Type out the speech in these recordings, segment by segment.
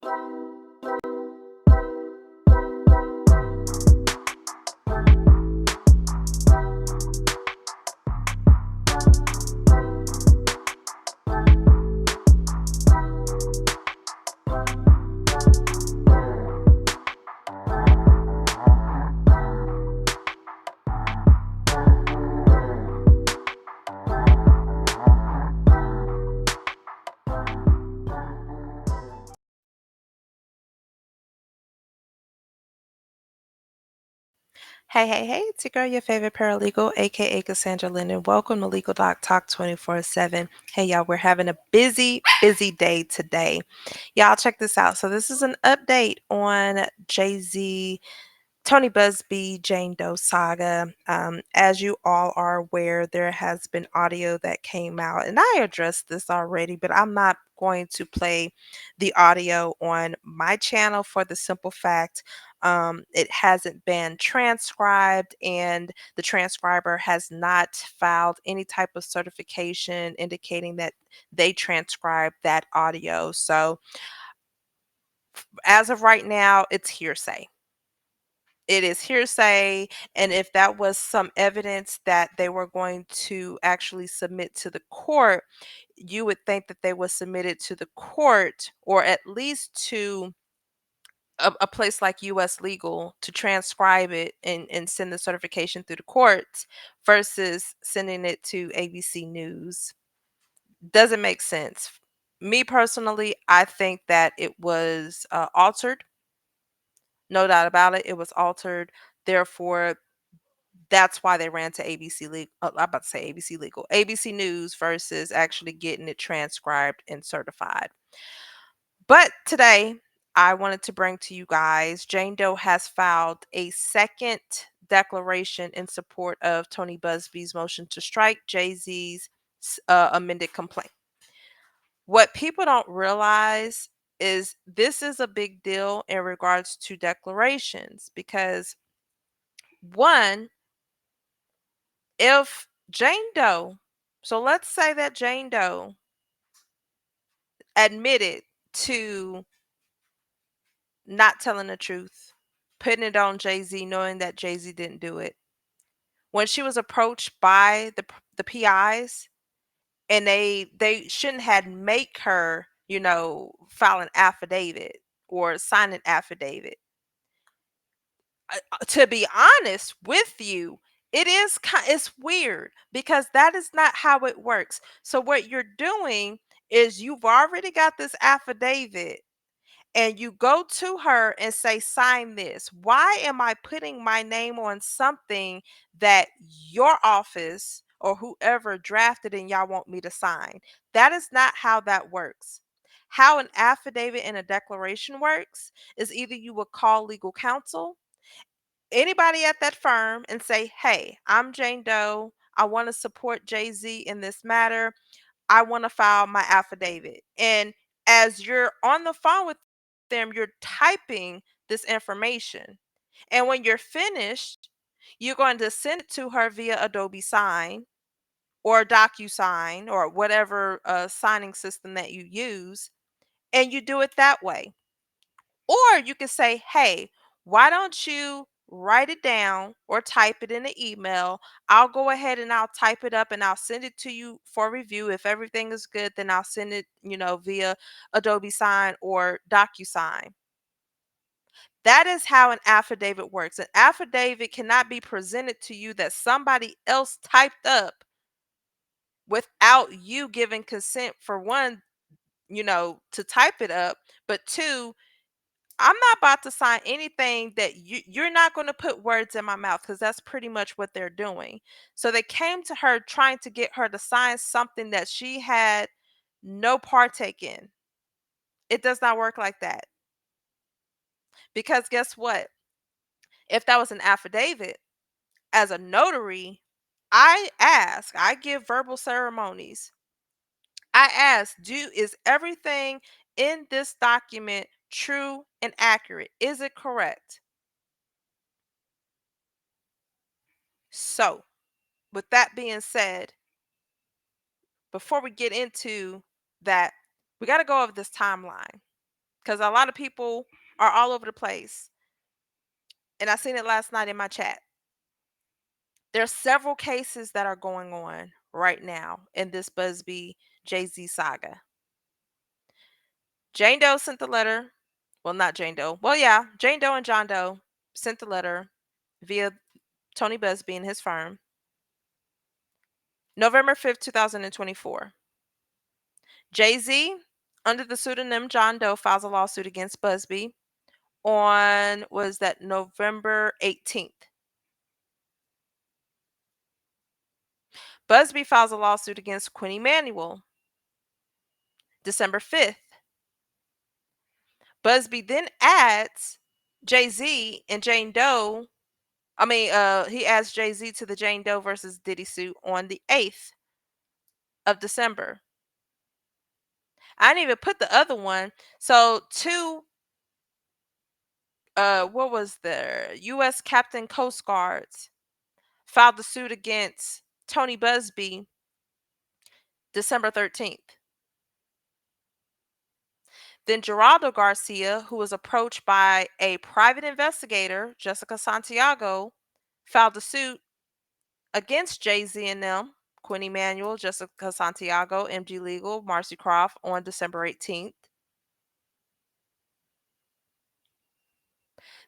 Hey, hey, hey, it's your girl, your favorite paralegal, aka Cassandra Linden. Welcome to Legal Doc Talk 24/7. Hey, y'all, we're having a busy day today. Y'all, check this out. So, this is an update on Jay-Z Tony Busby, Jane Doe saga. As you all are aware, there has been audio that came out, and I addressed this already, but I'm not going to play the audio on my channel for the simple fact it hasn't been transcribed, and the transcriber has not filed any type of certification indicating that they transcribed that audio. So, as of right now, it's hearsay. It is hearsay, and if that was some evidence that they were going to actually submit to the court, you would think that they would submit it to the court, or at least to a place like US Legal, to transcribe it and send the certification through the courts versus sending it to ABC News. Doesn't make sense. Me personally, I think that it was altered. No doubt about it. It was altered. Therefore, that's why they ran to ABC Legal. I'm about to say ABC Legal, ABC News versus actually getting it transcribed and certified. But today, I wanted to bring to you guys Jane Doe has filed a second declaration in support of Tony Busby's motion to strike Jay-Z's amended complaint. What people don't realize is this is a big deal in regards to declarations because, one, if Jane Doe, so let's say that Jane Doe admitted to not telling the truth, putting it on Jay-Z, knowing that Jay-Z didn't do it. When she was approached by the PIs, and they shouldn't have make her, file an affidavit or sign an affidavit. To be honest with you, it's weird because that is not how it works. So what you're doing is you've already got this affidavit and you go to her and say, sign this. Why am I putting my name on something that your office or whoever drafted and y'all want me to sign? That is not how that works. How an affidavit and a declaration works is either you will call legal counsel, anybody at that firm, and say, hey, I'm Jane Doe. I want to support Jay-Z in this matter. I want to file my affidavit. And as you're on the phone with them, you're typing this information. And when you're finished, you're going to send it to her via Adobe Sign or DocuSign or whatever signing system that you use. And you do it that way. Or you can say, hey, why don't you write it down or type it in an email? I'll go ahead and I'll type it up and I'll send it to you for review. If everything is good, then I'll send it, via Adobe Sign or DocuSign. That is how an affidavit works. An affidavit cannot be presented to you that somebody else typed up without you giving consent, for one, to type it up, but two, I'm not about to sign anything that you're not going to put words in my mouth, because that's pretty much what they're doing. So they came to her trying to get her to sign something that she had no partake in. It does not work like that. Because guess what? If that was an affidavit, as a notary, I give verbal ceremonies. I ask, is everything in this document true and accurate? Is it correct? So, with that being said, before we get into that, we got to go over this timeline. because a lot of people are all over the place. And I seen it last night in my chat. There's several cases that are going on right now in this Busby Jay-Z saga. Jane Doe sent the letter. Well, not Jane Doe. Well, yeah, Jane Doe and John Doe sent the letter via Tony Busby and his firm. November 5th, 2024. Jay-Z, under the pseudonym John Doe, files a lawsuit against Busby on, was that November 18th. Busby files a lawsuit against Quinn Emanuel December 5th. Busby then adds Jay-Z and Jane Doe. He adds Jay-Z to the Jane Doe versus Diddy suit on the 8th of December. I didn't even put the other one. So what was there? U.S. Captain Coast Guards filed the suit against Tony Busby December 13th. Then Geraldo Garcia, who was approached by a private investigator, Jessica Santiago, filed a suit against Jay-Z and them, Quinn Emanuel, Jessica Santiago, MG Legal, Marcy Croft, on December 18th.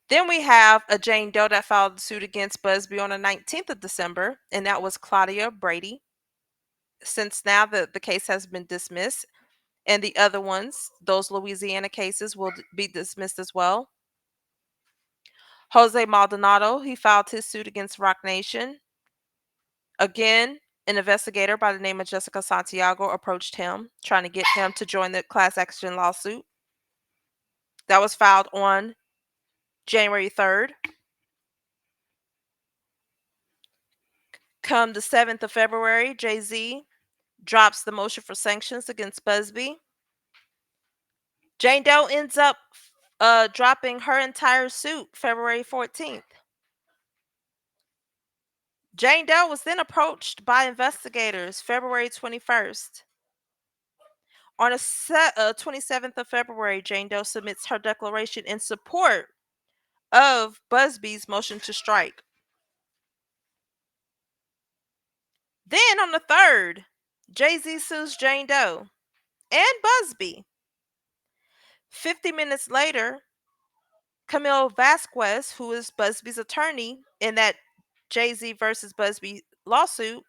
Then we have a Jane Doe that filed a suit against Busby on the 19th of December, and that was Claudia Brady. Since now the case has been dismissed, and the other ones, those Louisiana cases, will be dismissed as well. Jose Maldonado, he filed his suit against Rock Nation. Again, an investigator by the name of Jessica Santiago approached him, trying to get him to join the class action lawsuit. That was filed on January 3rd. Come the 7th of February, Jay-Z drops the motion for sanctions against Busby. Jane Doe ends up dropping her entire suit February 14th. Jane Doe was then approached by investigators February 21st. On the 27th of February, Jane Doe submits her declaration in support of Busby's motion to strike. Then on the 3rd, Jay-Z sues Jane Doe and Busby. 50 minutes later, Camille Vasquez, who is Busby's attorney in that Jay-Z versus Busby lawsuit,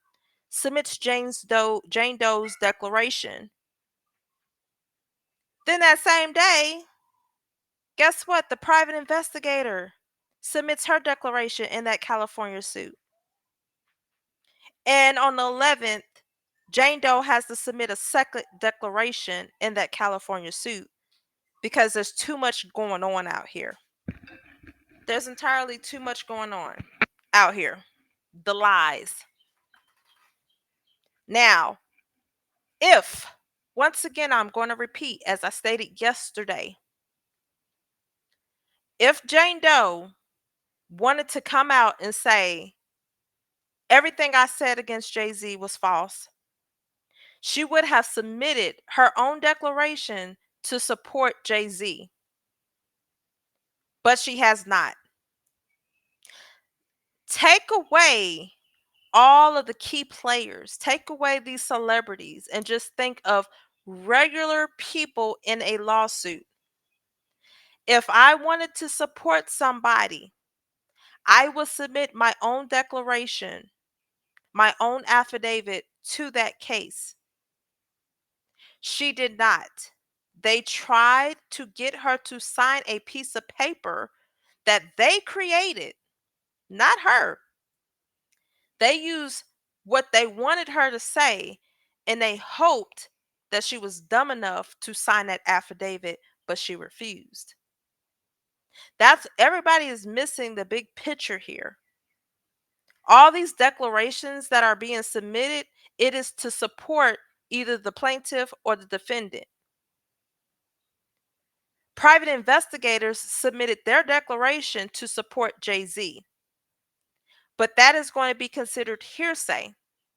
submits Jane Doe's declaration. Then that same day, guess what? The private investigator submits her declaration in that California suit. And on the 11th, Jane Doe has to submit a second declaration in that California suit because there's too much going on out here. There's entirely too much going on out here. The lies. Now, if, once again, I'm going to repeat, as I stated yesterday, if Jane Doe wanted to come out and say everything I said against Jay-Z was false, she would have submitted her own declaration to support Jay-Z. But she has not. Take away all of the key players, take away these celebrities, and just think of regular people in a lawsuit. If I wanted to support somebody, I would submit my own declaration, my own affidavit to that case. She did not. They tried to get her to sign a piece of paper that they created, not her. They used what they wanted her to say, and they hoped that she was dumb enough to sign that affidavit, but she refused. That's everybody is missing the big picture here. All these declarations that are being submitted, it is to support either the plaintiff or the defendant. Private investigators submitted their declaration to support Jay-Z. But that is going to be considered hearsay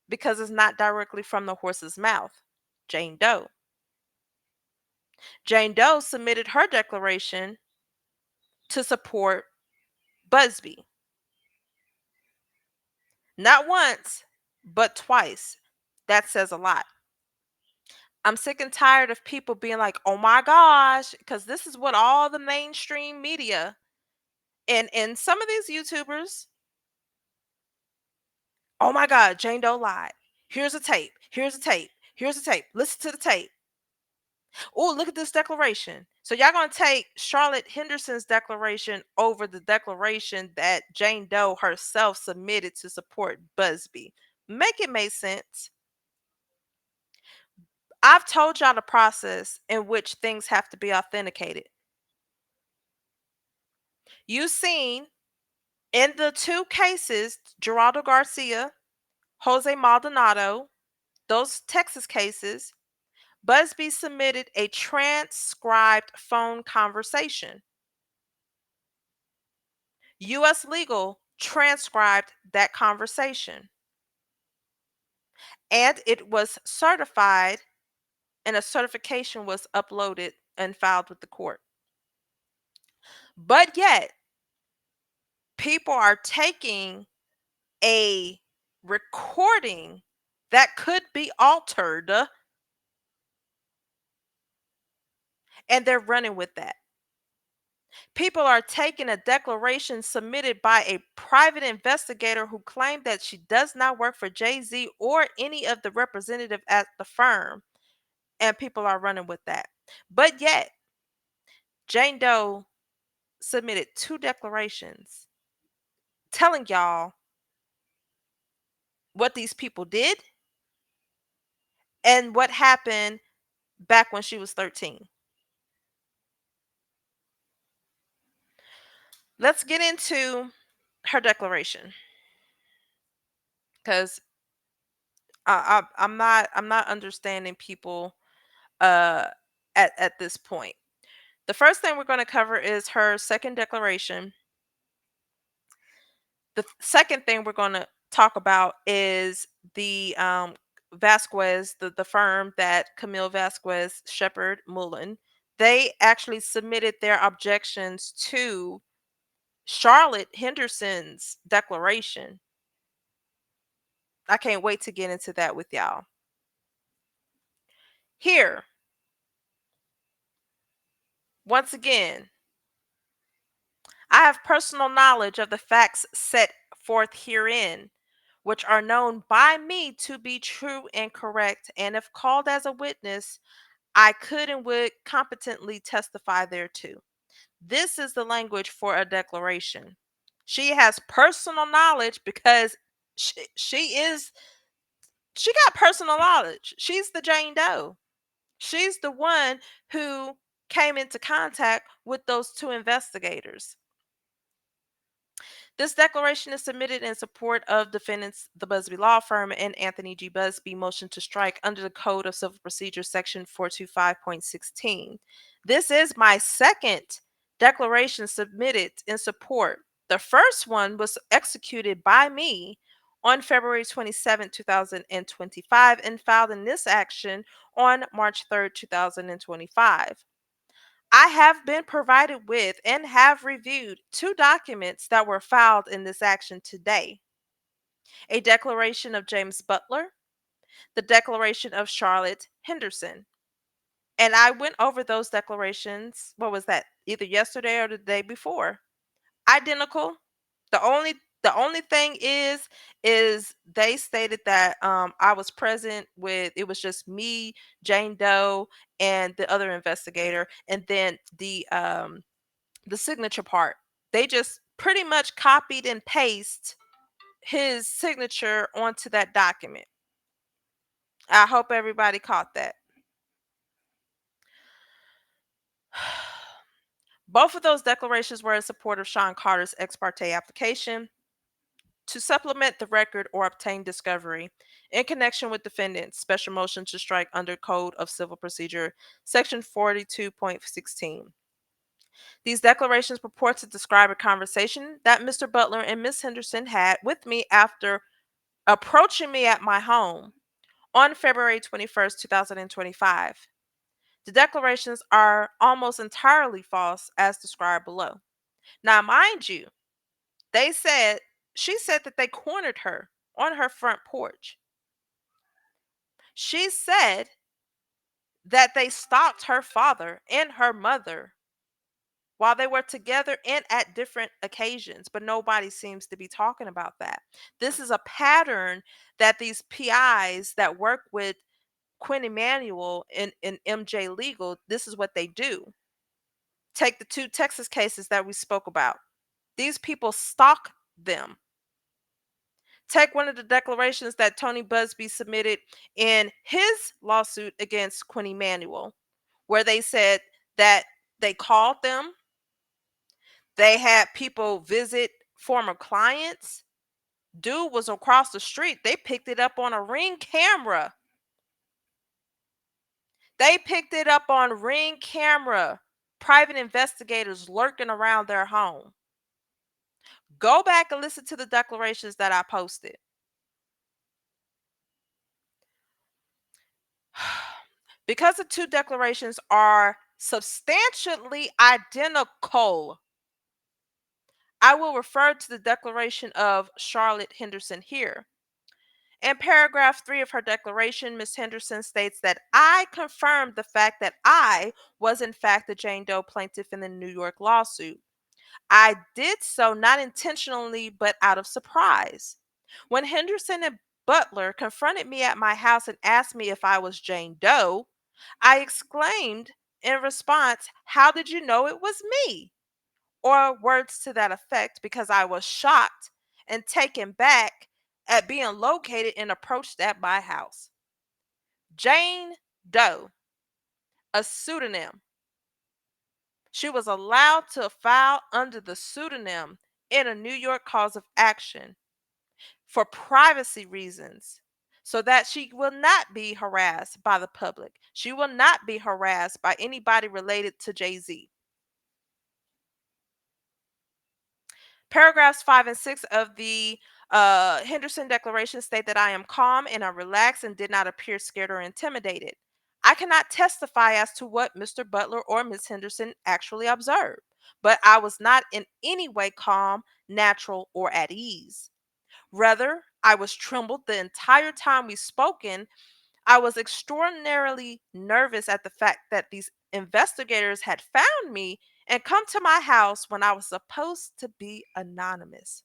because it's not directly from the horse's mouth, Jane Doe. Jane Doe submitted her declaration to support Busby. Not once, but twice. That says a lot. I'm sick and tired of people being like, "Oh my gosh," because this is what all the mainstream media and some of these YouTubers, "Oh my god, Jane Doe lied. Here's a tape. Here's a tape. Here's a tape. Listen to the tape. Oh, look at this declaration." So y'all gonna take Charlotte Henderson's declaration over the declaration that Jane Doe herself submitted to support Busby. Make it make sense. I've told y'all the process in which things have to be authenticated. You've seen in the two cases, Geraldo Garcia, Jose Maldonado, those Texas cases, Busby submitted a transcribed phone conversation. U.S. Legal transcribed that conversation. And it was certified, and a certification was uploaded and filed with the court. But yet, people are taking a recording that could be altered and they're running with that. People are taking a declaration submitted by a private investigator who claimed that she does not work for Jay-Z or any of the representative at the firm, and people are running with that. But yet, Jane Doe submitted two declarations telling y'all what these people did and what happened back when she was 13. Let's get into her declaration because I'm not understanding people uh at this point. The first thing we're going to cover is her second declaration. The second thing we're going to talk about is the Vasquez, the firm that Camille Vasquez Shepherd Mullen. They actually submitted their objections to Charlotte Henderson's declaration. I can't wait to get into that with y'all. Here, once again, I have personal knowledge of the facts set forth herein, which are known by me to be true and correct, and if called as a witness, I could and would competently testify thereto. This is the language for a declaration. She has personal knowledge because she got personal knowledge. She's the Jane Doe. She's the one who came into contact with those two investigators. This declaration is submitted in support of defendants, the Busby Law Firm, and Anthony G. Busby motion to strike under the Code of Civil Procedure, Section 425.16. This is my second declaration submitted in support. The first one was executed by me on February 27, 2025, and filed in this action on March 3rd, 2025. I have been provided with and have reviewed two documents that were filed in this action today: a declaration of James Butler, the declaration of Charlotte Henderson. And I went over those declarations, what was that, either yesterday or the day before. Identical. The only thing is they stated that I was present with, it was just me, Jane Doe, and the other investigator, and then the signature part. They just pretty much copied and paste his signature onto that document. I hope everybody caught that. Both of those declarations were in support of Sean Carter's ex parte application to supplement the record or obtain discovery in connection with defendant's special motion to strike under Code of Civil Procedure, Section 42.16. These declarations purport to describe a conversation that Mr. Butler and Ms. Henderson had with me after approaching me at my home on February 21st, 2025. The declarations are almost entirely false as described below. Now, mind you, they said she said that they cornered her on her front porch. She said that they stalked her father and her mother while they were together and at different occasions, but nobody seems to be talking about that. This is a pattern that these PIs that work with Quinn Emanuel in MJ Legal, this is what they do. Take the two Texas cases that we spoke about. These people stalk them. Take one of the declarations that Tony Busby submitted in his lawsuit against Quinn Emanuel, where they said that they called them, they had people visit former clients. Dude was across the street. They picked it up on a Ring camera. They picked it up on Ring camera. Private investigators lurking around their home. Go back and listen to the declarations that I posted. Because the two declarations are substantially identical, I will refer to the declaration of Charlotte Henderson here. In paragraph 3 of her declaration, Ms. Henderson states that I confirmed the fact that I was in fact the Jane Doe plaintiff in the New York lawsuit. I did so not intentionally but out of surprise. When Henderson and Butler confronted me at my house and asked me if I was Jane Doe, I exclaimed in response, "How did you know it was me?" Or words to that effect, because I was shocked and taken back at being located and approached at my house. Jane Doe, a pseudonym. She was allowed to file under the pseudonym in a New York cause of action for privacy reasons, so that she will not be harassed by the public. She will not be harassed by anybody related to Jay-Z. Paragraphs 5 and 6 of the Henderson Declaration state that I am calm and I relaxed and did not appear scared or intimidated. I cannot testify as to what Mr. Butler or Ms. Henderson actually observed, but I was not in any way calm, natural, or at ease. Rather, I was trembled the entire time we spoken. I was extraordinarily nervous at the fact that these investigators had found me and come to my house when I was supposed to be anonymous.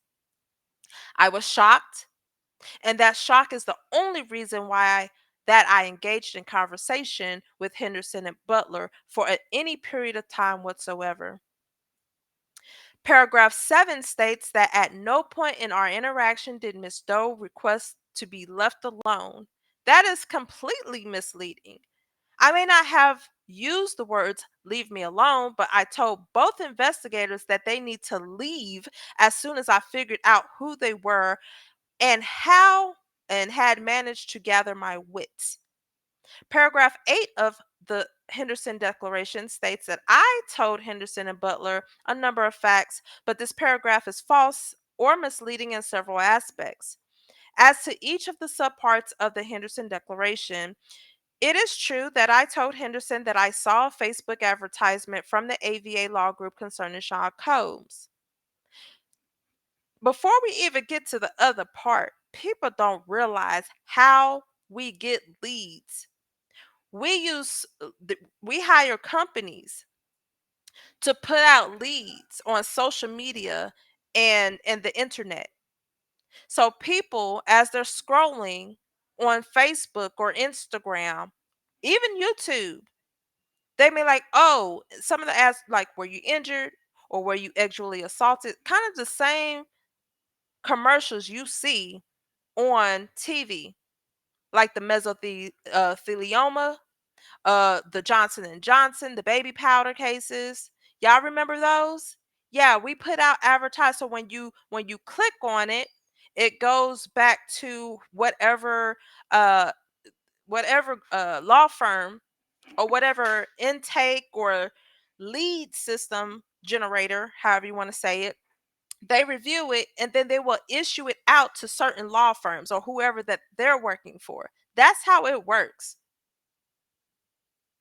I was shocked, and that shock is the only reason why I engaged in conversation with Henderson and Butler for any period of time whatsoever. Paragraph 7 states that at no point in our interaction did Miss Doe request to be left alone. That is completely misleading. I may not have used the words leave me alone, but I told both investigators that they need to leave as soon as I figured out who they were and how, and had managed to gather my wits. Paragraph 8 of the Henderson Declaration states that I told Henderson and Butler a number of facts, but this paragraph is false or misleading in several aspects. As to each of the subparts of the Henderson Declaration, it is true that I told Henderson that I saw a Facebook advertisement from the AVA Law Group concerning Sean Combs. Before we even get to the other part, people don't realize how we get leads. We hire companies to put out leads on social media and the internet. So people, as they're scrolling on Facebook or Instagram, even YouTube, they may like, oh, some of the ads like, were you injured or were you sexually assaulted? Kind of the same commercials you see on TV, like the mesothelioma, the Johnson and Johnson, the baby powder cases. Y'all remember those? Yeah, we put out advertise, so when you click on it, it goes back to uh whatever law firm or whatever intake or lead system generator, however you want to say it. They review it and then they will issue it out to certain law firms or whoever that they're working for. That's how it works.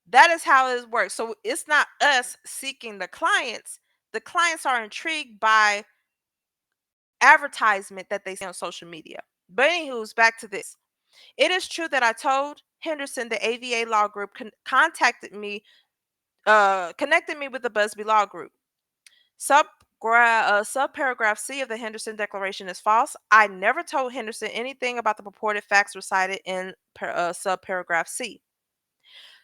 That is how it works. So it's not us seeking the clients. The clients are intrigued by advertisement that they see on social media. But anywho's back to this. It is true that I told Henderson the AVA law group connected me with the Busby law group. Subparagraph C of the Henderson Declaration is false. I never told Henderson anything about the purported facts recited in subparagraph C.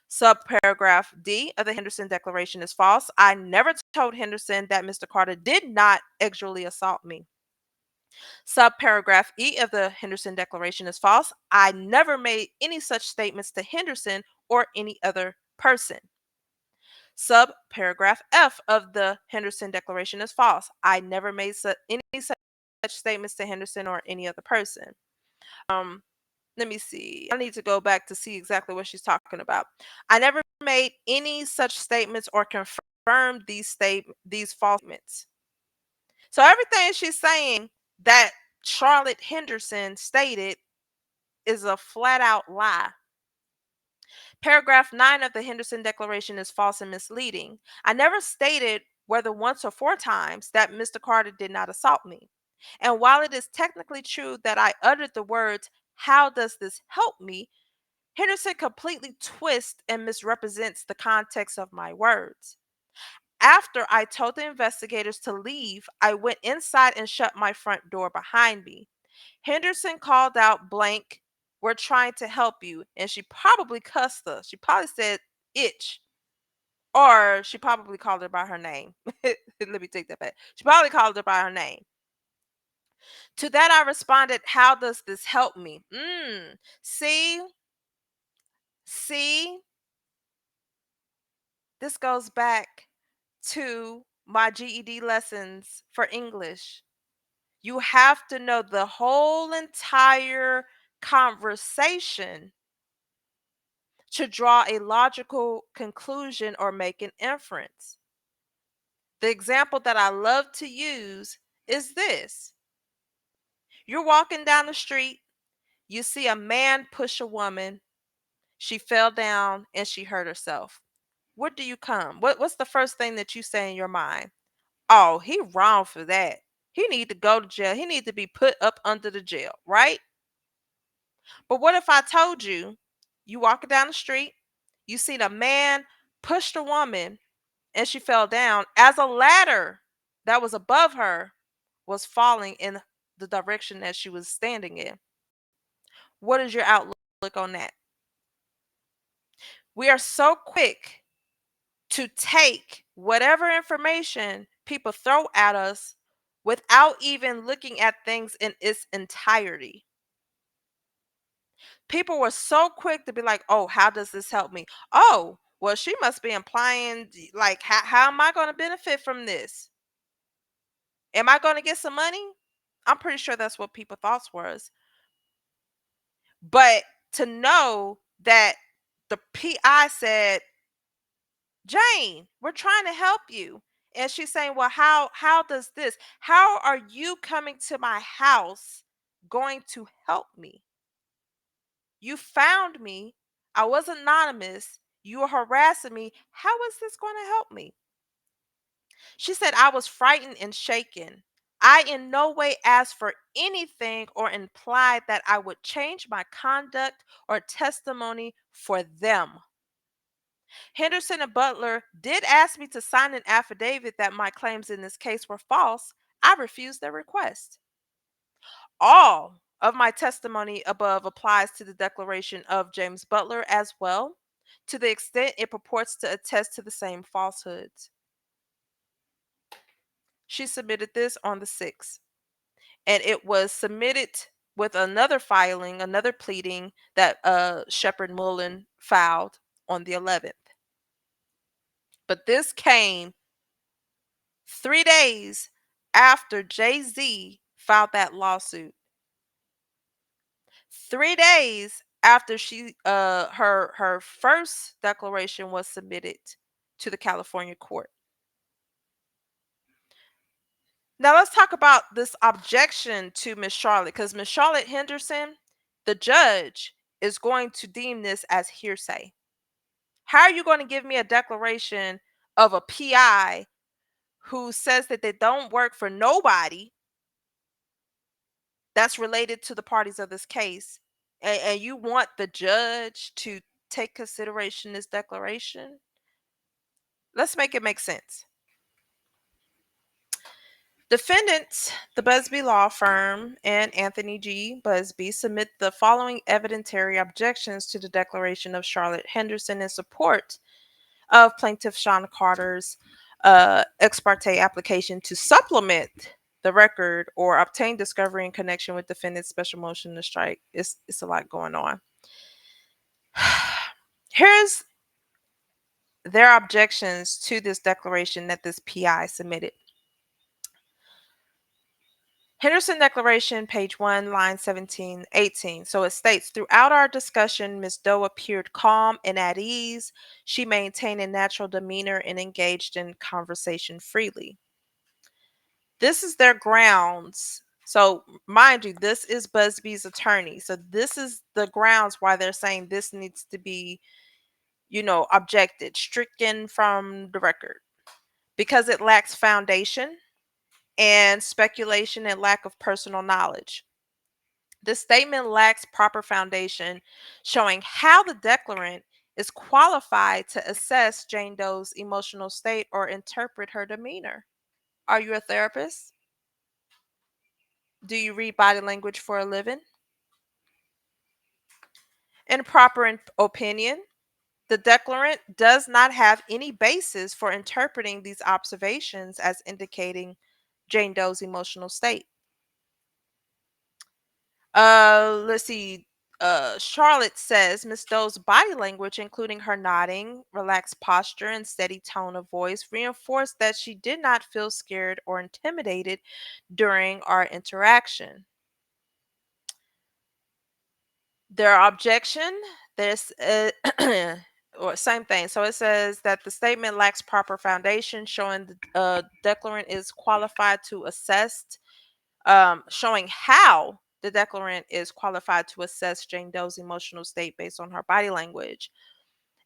Subparagraph D of the Henderson Declaration is false. I never told Henderson that Mr. Carter did not sexually assault me. Subparagraph E of the Henderson Declaration is false. I never made any such statements to Henderson or any other person. Subparagraph F of the Henderson Declaration is false. I never made any such statements to Henderson or any other person. Um, Let me see. I need to go back to see exactly what she's talking about. I never made any such statements or confirmed these false statements. So everything she's saying that Charlotte Henderson stated is a flat out lie. Paragraph 9 of the Henderson Declaration is false and misleading. I never stated whether once or four times that Mr. Carter did not assault me. And while it is technically true that I uttered the words, "How does this help me?" Henderson completely twists and misrepresents the context of my words. After I told the investigators to leave, I went inside and shut my front door behind me. Henderson called out blank, "We're trying to help you." And she probably cussed us. She probably said itch. Or she probably called her by her name. Let me take that back. She probably called her by her name. To that I responded, "How does this help me?" See? See? This goes back to my GED lessons for English. You have to know the whole entire conversation to draw a logical conclusion or make an inference. The example that I love to use is this. You're walking down the street, you see a man push a woman, she fell down and she hurt herself. What do you come? What's the first thing that you say in your mind? Oh, he wrong for that. He need to go to jail. He need to be put up under the jail, right? But what if I told you, you walking down the street, you seen a man pushed a woman and she fell down as a ladder that was above her was falling in the direction that she was standing in. What is your outlook on that? We are so quick to take whatever information people throw at us without even looking at things in its entirety. People were so quick to be like, "Oh, how does this help me?" Oh, well, she must be implying, like, how am I going to benefit from this? Am I going to get some money? I'm pretty sure that's what people thoughts was. But to know that the PI said, "Jane, we're trying to help you." And she's saying, "Well, how does this? How are you coming to my house going to help me? You found me. I was anonymous. You were harassing me. How is this going to help me?" She said, "I was frightened and shaken. I in no way asked for anything or implied that I would change my conduct or testimony for them. Henderson and Butler did ask me to sign an affidavit that my claims in this case were false. I refused their request. All of my testimony above applies to the declaration of James Butler as well, to the extent it purports to attest to the same falsehoods." She submitted this on the 6th, and it was submitted with another filing, another pleading that Shepard Mullen filed on the 11th. But this came 3 days after Jay-Z filed that lawsuit. 3 days after her first declaration was submitted to the California court. Now let's talk about this objection to Miss Charlotte, because Miss Charlotte Henderson, the judge, is going to deem this as hearsay. How are you going to give me a declaration of a PI who says that they don't work for nobody that's related to the parties of this case, and you want the judge to take consideration this declaration? Let's make it make sense. Defendants, the Busby Law Firm and Anthony G. Busby, submit the following evidentiary objections to the declaration of Charlotte Henderson in support of Plaintiff Sean Carter's ex parte application to supplement the record or obtain discovery in connection with defendant's special motion to strike. It's a lot going on. Here's their objections to this declaration that this PI submitted. Henderson Declaration, page 1, line 17, 18. So it states, throughout our discussion, Ms. Doe appeared calm and at ease. She maintained a natural demeanor and engaged in conversation freely. This is their grounds. So, mind you, this is Busby's attorney. So this is the grounds why they're saying this needs to be, objected, stricken from the record. Because it lacks foundation and speculation and lack of personal knowledge. The statement lacks proper foundation, showing how the declarant is qualified to assess Jane Doe's emotional state or interpret her demeanor. Are you a therapist? Do you read body language for a living? In proper opinion, the declarant does not have any basis for interpreting these observations as indicating Jane Doe's emotional state. Let's see. Charlotte says Miss Doe's body language, including her nodding, relaxed posture, and steady tone of voice, reinforced that she did not feel scared or intimidated during our interaction. Their objection, this or same thing. So it says that the statement lacks proper foundation, showing the declarant is qualified to assess, showing how the declarant is qualified to assess Jane Doe's emotional state based on her body language,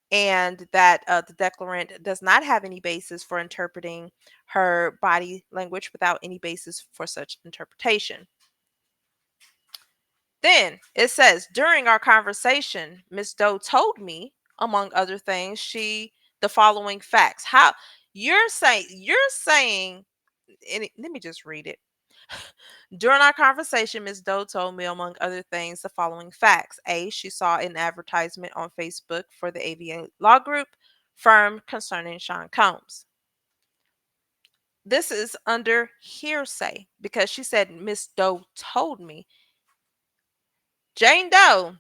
and that the declarant does not have any basis for interpreting her body language without any basis for such interpretation. Then it says, during our conversation, Miss Doe told me, among other things, the following facts. How you're saying, and let me just read it. During our conversation, Ms. Doe told me, among other things, the following facts. A, she saw an advertisement on Facebook for the AVA Law Group firm concerning Sean Combs. This is under hearsay because she said Ms. Doe told me. Jane Doe.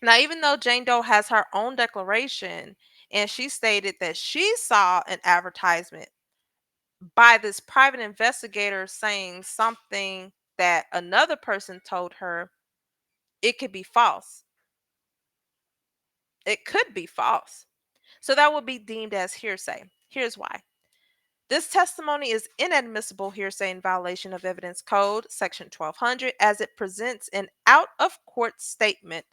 Now, even though Jane Doe has her own declaration and she stated that she saw an advertisement by this private investigator saying something that another person told her, it could be false. It could be false. So that would be deemed as hearsay. Here's why. This testimony is inadmissible hearsay in violation of Evidence Code, Section 1200, as it presents an out of court statement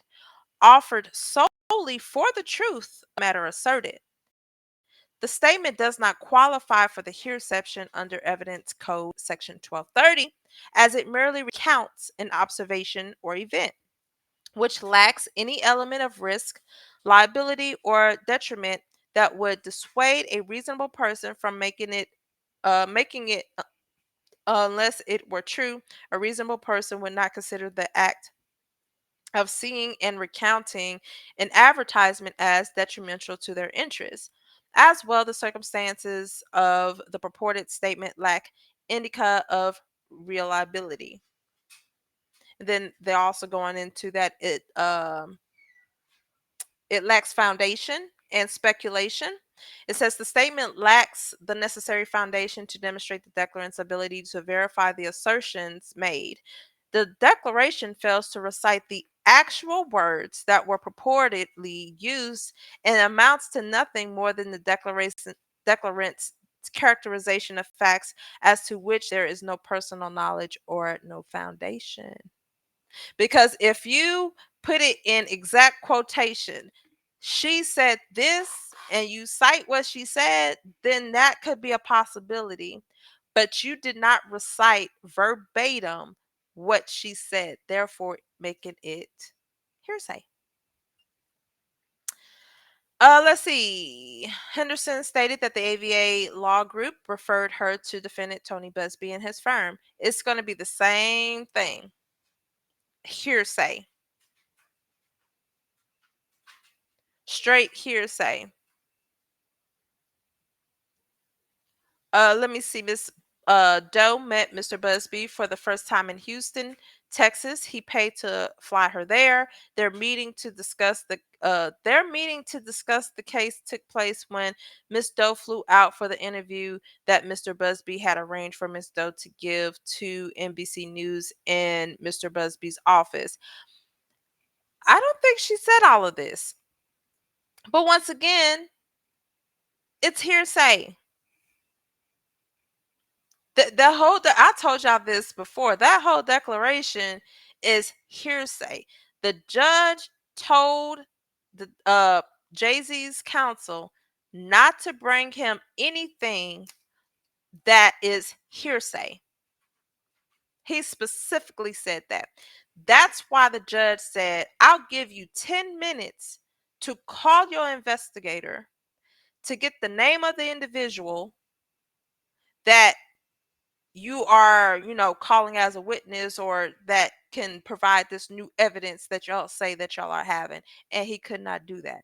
offered solely for the truth matter asserted. The statement does not qualify for the hereception under Evidence Code Section 1230, as it merely recounts an observation or event, which lacks any element of risk, liability, or detriment that would dissuade a reasonable person from making it unless it were true. A reasonable person would not consider the act of seeing and recounting an advertisement as detrimental to their interests. As well, the circumstances of the purported statement lack indica of reliability. And then they're also going into that it lacks foundation and speculation. It says the statement lacks the necessary foundation to demonstrate the declarant's ability to verify the assertions made. The declaration fails to recite the actual words that were purportedly used and amounts to nothing more than the declarant's characterization of facts as to which there is no personal knowledge or no foundation. Because if you put it in exact quotation, she said this and you cite what she said, then that could be a possibility. But you did not recite verbatim what she said, therefore making it hearsay. Let's see. Henderson stated that the AVA law group referred her to defendant Tony Busby and his firm. It's going to be the same thing. Hearsay. Straight hearsay. Let me see. Miss Doe met Mr. Busby for the first time in Houston, Texas. He paid to fly her there. Their meeting to discuss the case took place when Miss Doe flew out for the interview that Mr. Busby had arranged for Miss Doe to give to NBC News in Mr. Busby's office. I don't think she said all of this. But once again, it's hearsay. I told y'all this before. That whole declaration is hearsay. The judge told the Jay-Z's counsel not to bring him anything that is hearsay. He specifically said that. That's why the judge said, I'll give you 10 minutes to call your investigator to get the name of the individual that you are, calling as a witness or that can provide this new evidence that y'all say that y'all are having. And he could not do that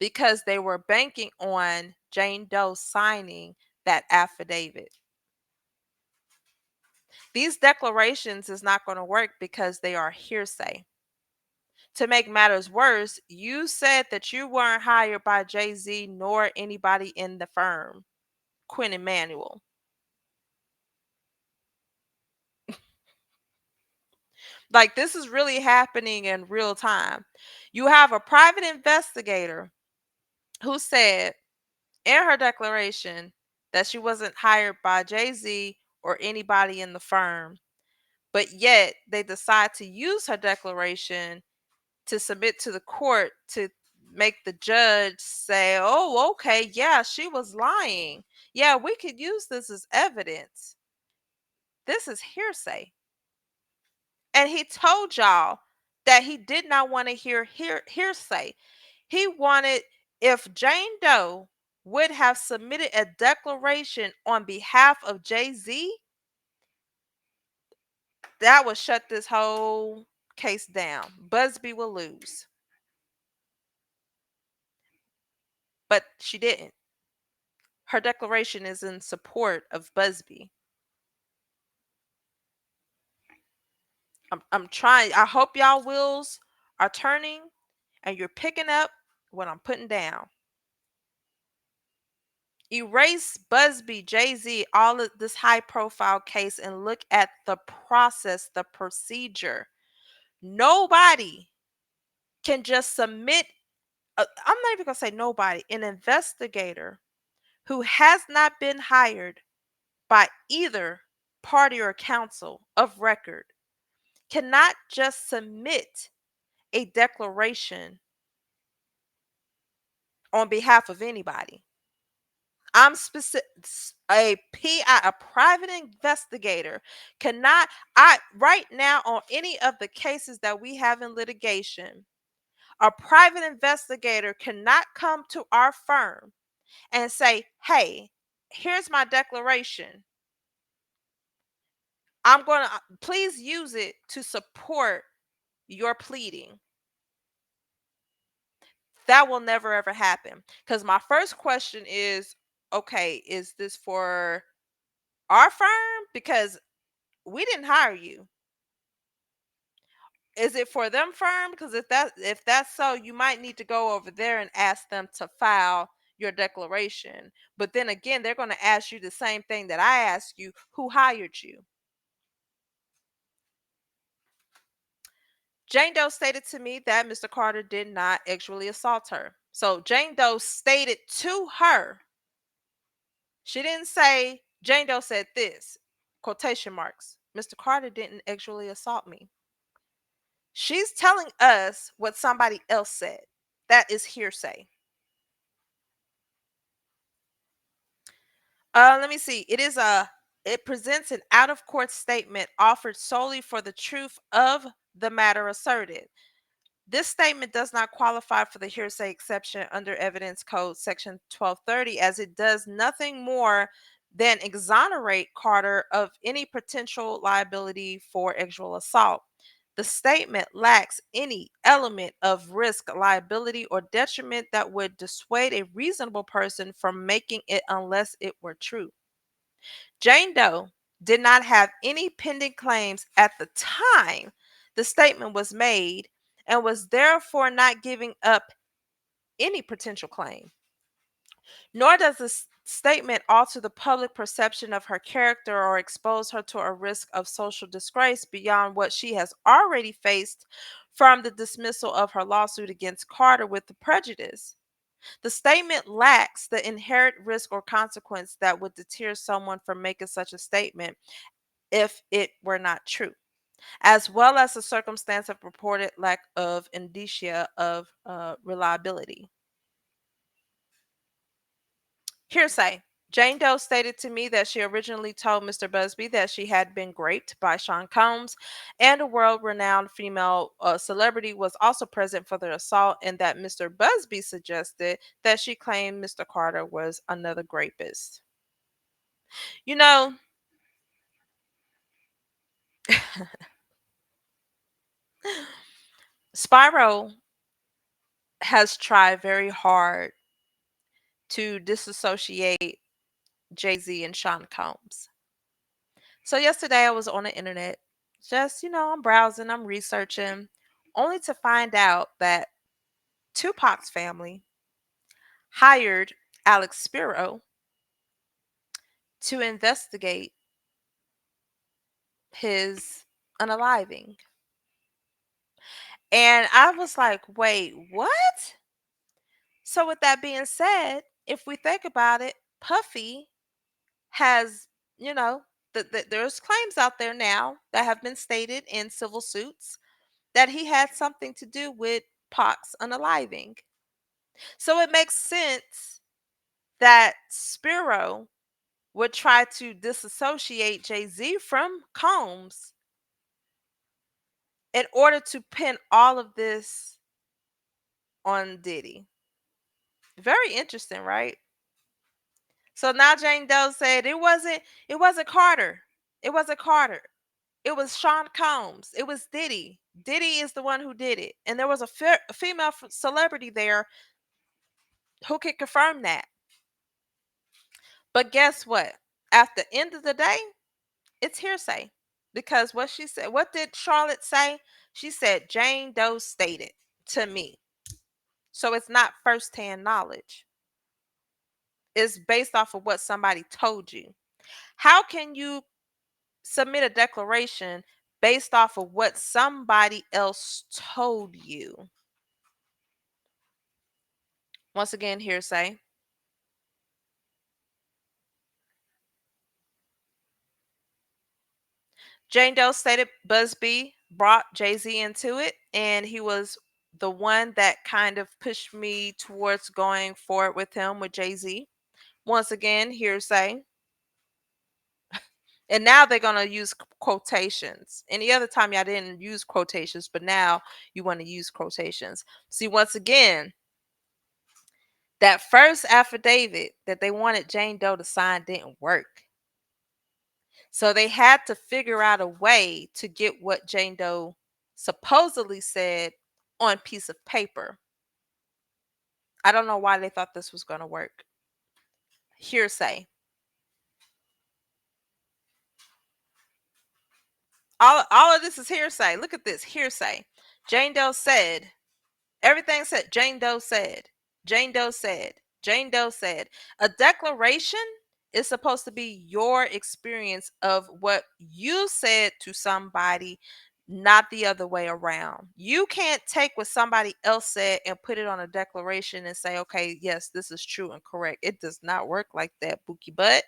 because they were banking on Jane Doe signing that affidavit. These declarations is not going to work because they are hearsay. To make matters worse, you said that you weren't hired by Jay-Z nor anybody in the firm, Quinn Emanuel. Like, this is really happening in real time. You have a private investigator who said in her declaration that she wasn't hired by Jay-Z or anybody in the firm, but yet they decide to use her declaration to submit to the court to make the judge say, oh, okay, yeah, she was lying. Yeah, we could use this as evidence. This is hearsay. And he told y'all that he did not want to hear hearsay. He wanted, if Jane Doe would have submitted a declaration on behalf of Jay-Z, that would shut this whole case down. Busby will lose. But she didn't. Her declaration is in support of Busby. I'm trying. I hope y'all wheels are turning and you're picking up what I'm putting down. Erase Busby, Jay-Z, all of this high profile case and look at the process, the procedure. Nobody can just submit, I'm not even going to say nobody, an investigator who has not been hired by either party or counsel of record cannot just submit a declaration on behalf of anybody. I'm specific. A private investigator cannot. I right now on any of the cases that we have in litigation, a private investigator cannot come to our firm and say, "Hey, here's my declaration. I'm going to please use it to support your pleading." That will never ever happen. Because my first question is, okay, is this for our firm? Because we didn't hire you. Is it for them firm? Because if that's so, you might need to go over there and ask them to file your declaration. But then again, they're going to ask you the same thing that I asked you: who hired you? Jane Doe stated to me that Mr. Carter did not actually assault her. So Jane Doe stated to her. She didn't say Jane Doe said this, quotation marks. Mr. Carter didn't actually assault me. She's telling us what somebody else said. That is hearsay. Let me see. It presents an out of court statement offered solely for the truth of the matter asserted. This statement does not qualify for the hearsay exception under Evidence Code Section 1230, as it does nothing more than exonerate Carter of any potential liability for actual assault. The statement lacks any element of risk, liability, or detriment that would dissuade a reasonable person from making it unless it were true. Jane Doe did not have any pending claims at the time the statement was made and was therefore not giving up any potential claim. Nor does this statement alter the public perception of her character or expose her to a risk of social disgrace beyond what she has already faced from the dismissal of her lawsuit against Carter with the prejudice. The statement lacks the inherent risk or consequence that would deter someone from making such a statement if it were not true, as well as the circumstance of purported lack of indicia of reliability. Hearsay. Jane Doe stated to me that she originally told Mr. Busby that she had been raped by Sean Combs, and a world renowned female celebrity was also present for the assault, and that Mr. Busby suggested that she claimed Mr. Carter was another rapist. You know, Spyro has tried very hard to disassociate Jay Z and Sean Combs. So yesterday I was on the internet, just, I'm browsing, I'm researching, only to find out that Tupac's family hired Alex Spiro to investigate his unaliving. And I was like, wait, what? So, with that being said, if we think about it, Puffy has, you know, there's claims out there now that have been stated in civil suits that he had something to do with Pac's unaliving. So it makes sense that Spiro would try to disassociate Jay Z from Combs in order to pin all of this on Diddy. Very interesting, right? So now Jane Doe said it wasn't Carter. It wasn't Carter. It was Sean Combs. It was Diddy. Diddy is the one who did it. And there was a female celebrity there who could confirm that. But guess what? At the end of the day, it's hearsay. Because what she said, what did Charlotte say? She said, Jane Doe stated to me. So it's not firsthand knowledge. It's based off of what somebody told you. How can you submit a declaration based off of what somebody else told you? Once again, hearsay. Jane Doe stated Busby brought Jay Z into it, and he was the one that kind of pushed me towards going forward with him with Jay Z. Once again, hearsay. And now they're going to use quotations. Any other time y'all didn't use quotations, but now you want to use quotations. See, once again, that first affidavit that they wanted Jane Doe to sign didn't work. So they had to figure out a way to get what Jane Doe supposedly said on piece of paper. I don't know why they thought this was going to work. Hearsay. All of this is hearsay. Look at this hearsay. Jane Doe said, everything said, Jane Doe said, Jane Doe said, Jane Doe said. A declaration is supposed to be your experience of what you said to somebody, not the other way around. You can't take what somebody else said and put it on a declaration and say, okay, yes, this is true and correct. It does not work like that, Bookie Butt.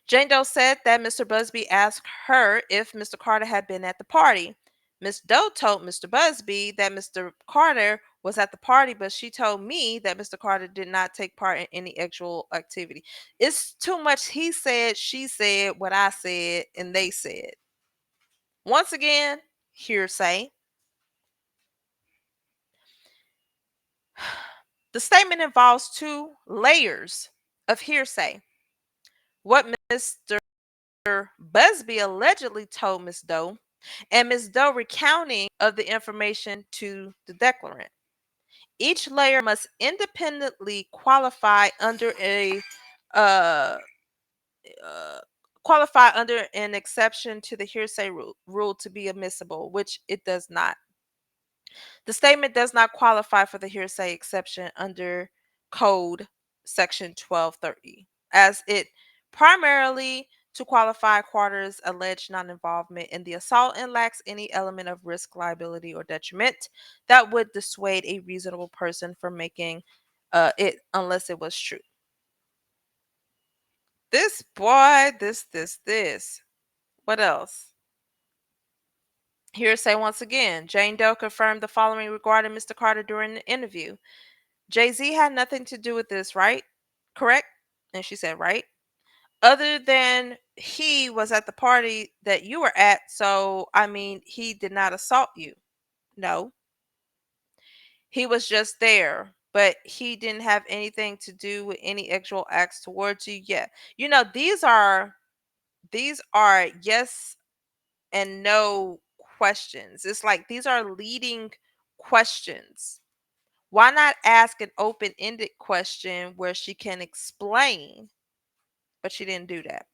Jane Doe said that Mr. Busby asked her if Mr. Carter had been at the party. Miss Doe told Mr. Busby that Mr. Carter was at the party, but she told me that Mr. Carter did not take part in any actual activity. It's too much he said, she said, what I said, and they said. Once again, hearsay. The statement involves two layers of hearsay. What Mr. Busby allegedly told Miss Doe, and Miss Doe recounting of the information to the declarant. Each layer must independently uh, qualify under an exception to the hearsay rule to be admissible, which it does not. The statement does not qualify for the hearsay exception under Code Section 1230, as it primarily to qualify Carter's alleged non involvement in the assault and lacks any element of risk, liability, or detriment that would dissuade a reasonable person from making it unless it was true. This boy, this. What else? Hearsay once again. Jane Doe confirmed the following regarding Mr. Carter during the interview. Jay-Z had nothing to do with this, right? Correct? And she said, right. Other than he was at the party that you were at, so I mean, he did not assault you. No. He was just there, but he didn't have anything to do with any actual acts towards you. Yeah. These are yes and no questions. It's like these are leading questions. Why not ask an open-ended question where she can explain? But she didn't do that.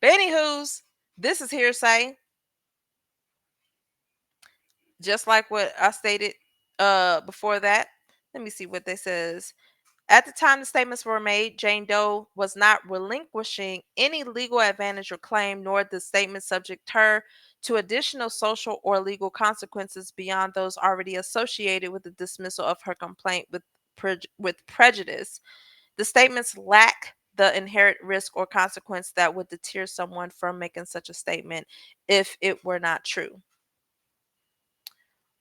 But anywho's, this is hearsay, just like what I stated before that. Let me see what they says. At the time the statements were made, Jane Doe was not relinquishing any legal advantage or claim, nor did the statement subject her to additional social or legal consequences beyond those already associated with the dismissal of her complaint with prejudice. The statements lack the inherent risk or consequence that would deter someone from making such a statement if it were not true.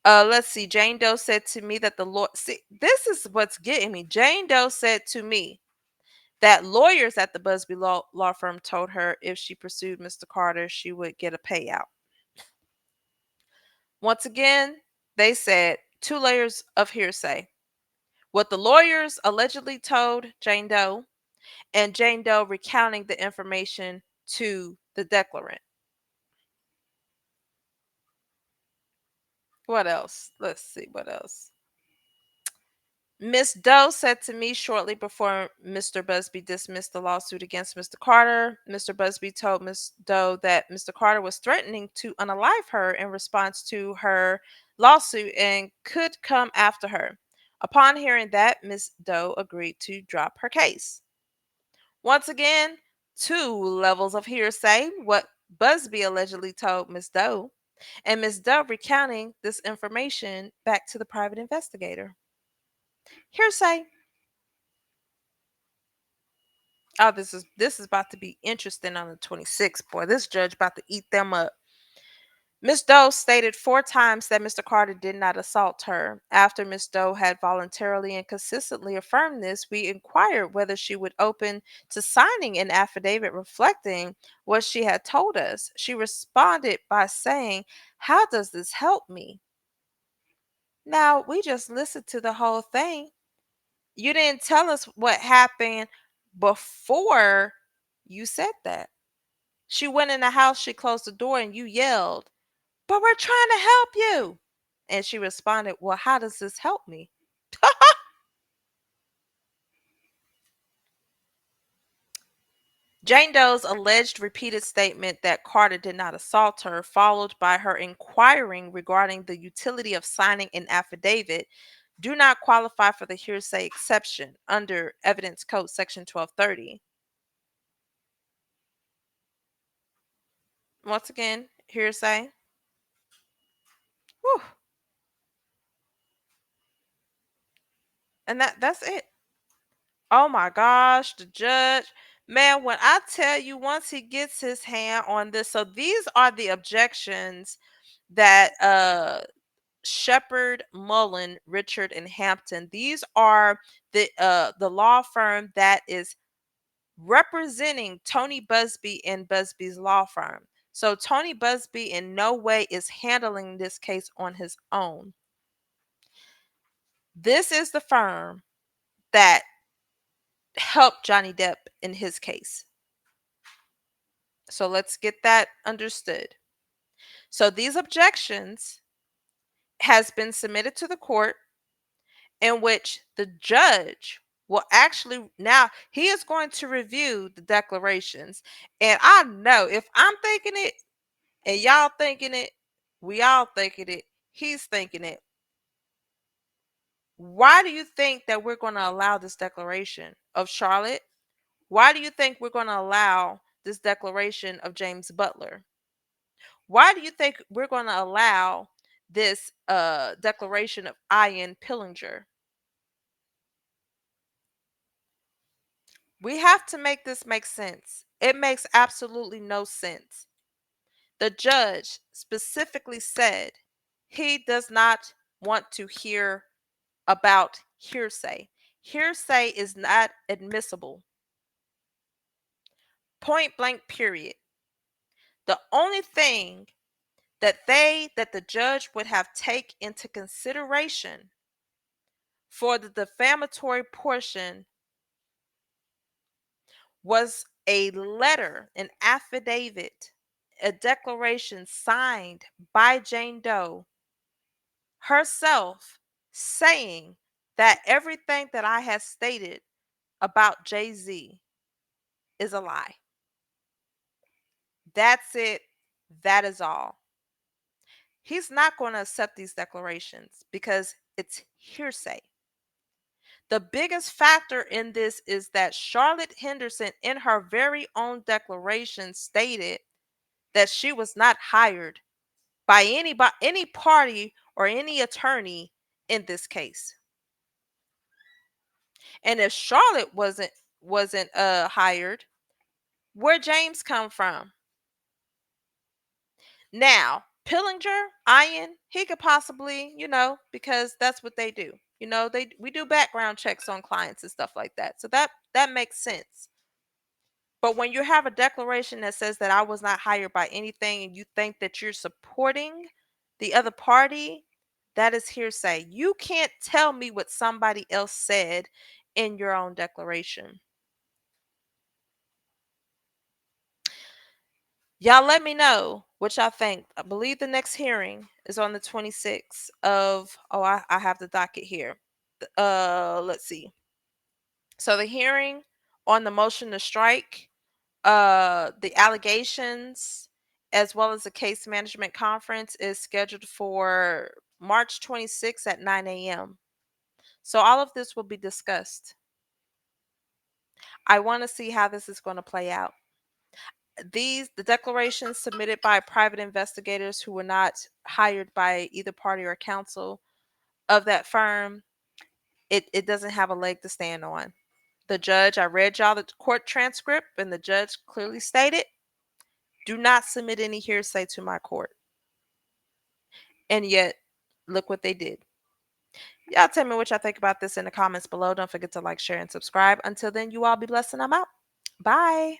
Let's see. Jane Doe said to me that the law. See, this is what's getting me. Jane Doe said to me that lawyers at the Busby law firm told her if she pursued Mr. Carter, she would get a payout. Once again, they said two layers of hearsay. What the lawyers allegedly told Jane Doe, and Jane Doe recounting the information to the declarant. What else? Let's see what else. Miss Doe said to me shortly before Mr. Busby dismissed the lawsuit against Mr. Carter. Mr. Busby told Miss Doe that Mr. Carter was threatening to unalive her in response to her lawsuit and could come after her. Upon hearing that, Miss Doe agreed to drop her case. Once again, two levels of hearsay. What Busby allegedly told Miss Doe, and Miss Doe recounting this information back to the private investigator. Hearsay. Oh, this is about to be interesting on the 26th. Boy, this judge about to eat them up. Miss Doe stated 4 times that Mr. Carter did not assault her. After Miss Doe had voluntarily and consistently affirmed this, we inquired whether she would open to signing an affidavit reflecting what she had told us. She responded by saying, "How does this help me?" Now, we just listened to the whole thing. You didn't tell us what happened before you said that. She went in the house, she closed the door, and you yelled, "But we're trying to help you." And she responded, "Well, how does this help me?" Jane Doe's alleged repeated statement that Carter did not assault her, followed by her inquiring regarding the utility of signing an affidavit, do not qualify for the hearsay exception under Evidence Code Section 1230. Once again, hearsay. Whew. And that's it. Oh my gosh, the judge. Man, when I tell you once he gets his hand on this, so these are the objections that Shepherd, Mullen, Richard, and Hampton. These are the law firm that is representing Tony Busby and Busby's law firm. So Tony Busby in no way is handling this case on his own. This is the firm that helped Johnny Depp in his case. So let's get that understood. So these objections has been submitted to the court, in which the judge will actually, now he is going to review the declarations. And I know if I'm thinking it and y'all thinking it, we all thinking it, he's thinking it. Why do you think that we're going to allow this declaration of Charlotte? Why do you think we're going to allow this declaration of James Butler? Why do you think we're going to allow this declaration of Ian Pillinger? We have to make this make sense. It makes absolutely no sense. The judge specifically said he does not want to hear about hearsay. Hearsay is not admissible. Point blank, period. The only thing that the judge would have take into consideration for the defamatory portion was a letter, an affidavit, a declaration signed by Jane Doe herself, saying that everything that I have stated about Jay-Z is a lie. That's it. That is all. He's not going to accept these declarations because it's hearsay. The biggest factor in this is that Charlotte Henderson, in her very own declaration, stated that she was not hired by any party or any attorney in this case. And if Charlotte wasn't hired, where James come from? Now, Pillinger, Ian, he could possibly, because that's what they do. We do background checks on clients and stuff like that. So that makes sense. But when you have a declaration that says that I was not hired by anything and you think that you're supporting the other party, that is hearsay. You can't tell me what somebody else said in your own declaration. Y'all let me know what y'all think. I believe the next hearing is on the 26th of, I have the docket here. Let's see. So the hearing on the motion to strike, the allegations, as well as the case management conference is scheduled for March 26th at 9 a.m. So all of this will be discussed. I want to see how this is going to play out. The declarations submitted by private investigators who were not hired by either party or counsel of that firm, it doesn't have a leg to stand on. The judge, I read y'all the court transcript, and the judge clearly stated, do not submit any hearsay to my court. And yet, look what they did. Y'all tell me what y'all think about this in the comments below. Don't forget to like, share, and subscribe. Until then, you all be blessed and I'm out. Bye.